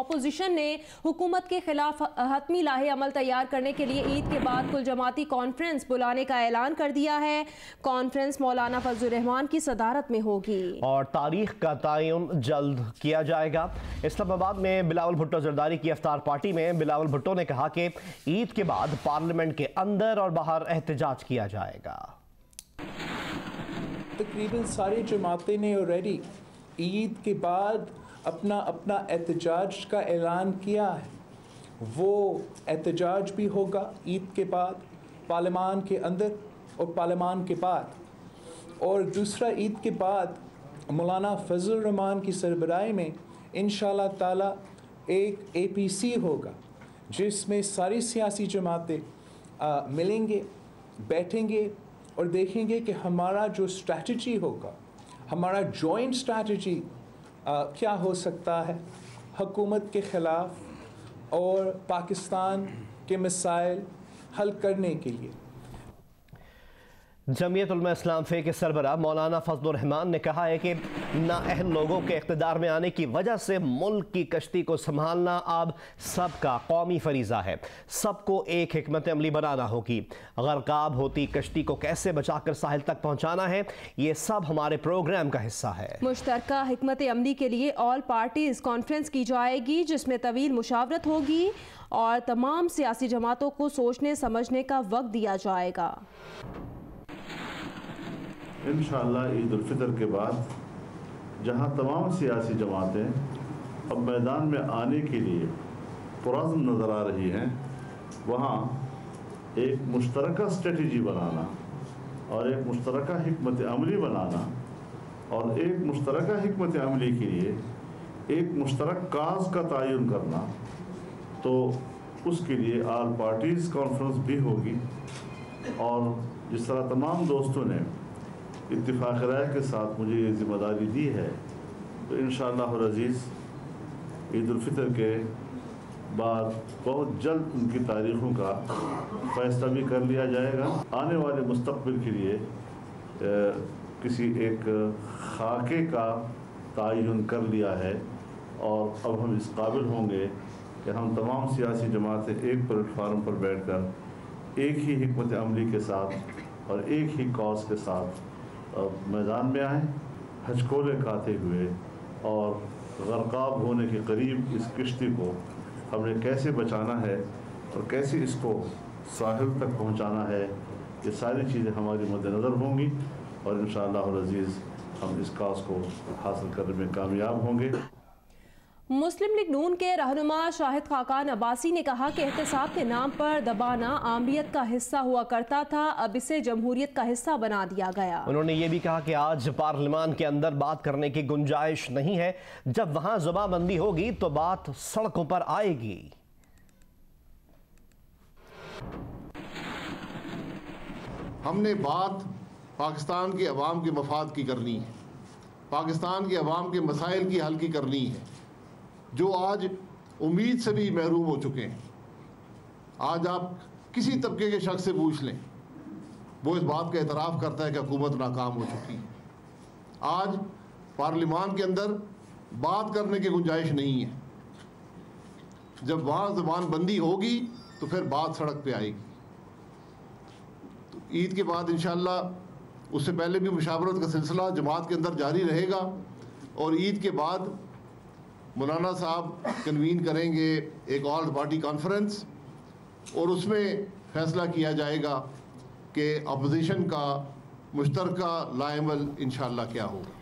Opposition نے حکومت کے خلاف حتمی لاہے عمل تیار کرنے کے لیے عید کے بعد کل جماعتی کانفرنس بلانے کا اعلان کر دیا ہے۔ کانفرنس مولانا فضل الرحمان کی صدارت میں ہوگی اور تاریخ کا تعین جلد کیا جائے گا۔ اسلام آباد میں بلاول بھٹو زرداری کی افطار پارٹی میں بلاول بھٹو نے کہا کہ عید کے بعد پارلیمنٹ کے اندر اور باہر احتجاج کیا جائے گا۔ تقریباً ساری جماعتیں نے آلریڈی عید کے بعد اپنا احتجاج کا اعلان کیا ہے۔ وہ احتجاج بھی ہوگا عید کے بعد پارلیمان کے اندر اور پارلیمان کے بعد، اور دوسرا عید کے بعد مولانا فضل الرحمان کی سربراہی میں انشاءاللہ تعالی ایک APC ہوگا جس میں ساری سیاسی جماعتیں ملیں گے، بیٹھیں گے اور دیکھیں گے کہ ہمارا جو اسٹریٹجی ہوگا، ہمارا جوائنٹ اسٹریٹجی کیا ہو سکتا ہے حکومت کے خلاف اور پاکستان کے مسائل حل کرنے کے لیے۔ جمعیت علماء اسلام فے کے سربراہ مولانا فضل الرحمان نے کہا ہے کہ نااہل لوگوں کے اقتدار میں آنے کی وجہ سے ملک کی کشتی کو سنبھالنا اب سب کا قومی فریضہ ہے۔ سب کو ایک حکمت عملی بنانا ہوگی۔ غرقاب ہوتی کشتی کو کیسے بچا کر ساحل تک پہنچانا ہے، یہ سب ہمارے پروگرام کا حصہ ہے۔ مشترکہ حکمت عملی کے لیے آل پارٹیز کانفرنس کی جائے گی جس میں طویل مشاورت ہوگی اور تمام سیاسی جماعتوں کو سوچنے سمجھنے کا وقت دیا جائے گا۔ انشاءاللہ عید الفطر کے بعد جہاں تمام سیاسی جماعتیں اب میدان میں آنے کے لیے پرعزم نظر آ رہی ہیں، وہاں ایک مشترکہ اسٹریٹجی بنانا اور ایک مشترکہ حکمت عملی بنانا اور ایک مشترکہ حکمت عملی کے لیے ایک مشترک کاز کا تعین کرنا، تو اس کے لیے آل پارٹیز کانفرنس بھی ہوگی۔ اور جس طرح تمام دوستوں نے اتفاق رائے کے ساتھ مجھے یہ ذمہ داری دی ہے، تو انشاءاللہ العزیز عید الفطر کے بعد بہت جلد ان کی تاریخوں کا فیصلہ بھی کر لیا جائے گا۔ آنے والے مستقبل کے لیے کسی ایک خاکے کا تعین کر لیا ہے، اور اب ہم اس قابل ہوں گے کہ ہم تمام سیاسی جماعتیں ایک پلیٹ فارم پر بیٹھ کر ایک ہی حکمت عملی کے ساتھ اور ایک ہی کاز کے ساتھ میدان میں آئیں، ہچکولے کھاتے ہوئے، اور غرقاب ہونے کے قریب اس کشتی کو ہم نے کیسے بچانا ہے اور کیسے اس کو ساحل تک پہنچانا ہے، یہ ساری چیزیں ہماری مد نظر ہوں گی، اور انشاءاللہ العزیز ہم اس کاز کو حاصل کرنے میں کامیاب ہوں گے۔ مسلم لیگ نون کے رہنما شاہد خاقان عباسی نے کہا کہ احتساب کے نام پر دبانا عامیت کا حصہ ہوا کرتا تھا، اب اسے جمہوریت کا حصہ بنا دیا گیا۔ انہوں نے یہ بھی کہا کہ آج پارلیمان کے اندر بات کرنے کی گنجائش نہیں ہے، جب وہاں زبان بندی ہوگی تو بات سڑکوں پر آئے گی۔ ہم نے بات پاکستان کے عوام کے مفاد کی کرنی ہے، پاکستان کے عوام کے مسائل کی حل کی کرنی ہے، جو آج امید سے بھی محروم ہو چکے ہیں۔ آج آپ کسی طبقے کے شخص سے پوچھ لیں، وہ اس بات کا اعتراف کرتا ہے کہ حکومت ناکام ہو چکی ہے۔ آج پارلیمان کے اندر بات کرنے کی گنجائش نہیں ہے، جب وہاں زبان بندی ہوگی تو پھر بات سڑک پہ آئے گی۔ تو عید کے بعد انشاءاللہ، اس سے پہلے بھی مشاورت کا سلسلہ جماعت کے اندر جاری رہے گا، اور عید کے بعد مولانا صاحب کنوین کریں گے ایک آل پارٹی کانفرنس، اور اس میں فیصلہ کیا جائے گا کہ اپوزیشن کا مشترکہ لا عمل انشاءاللہ کیا ہوگا۔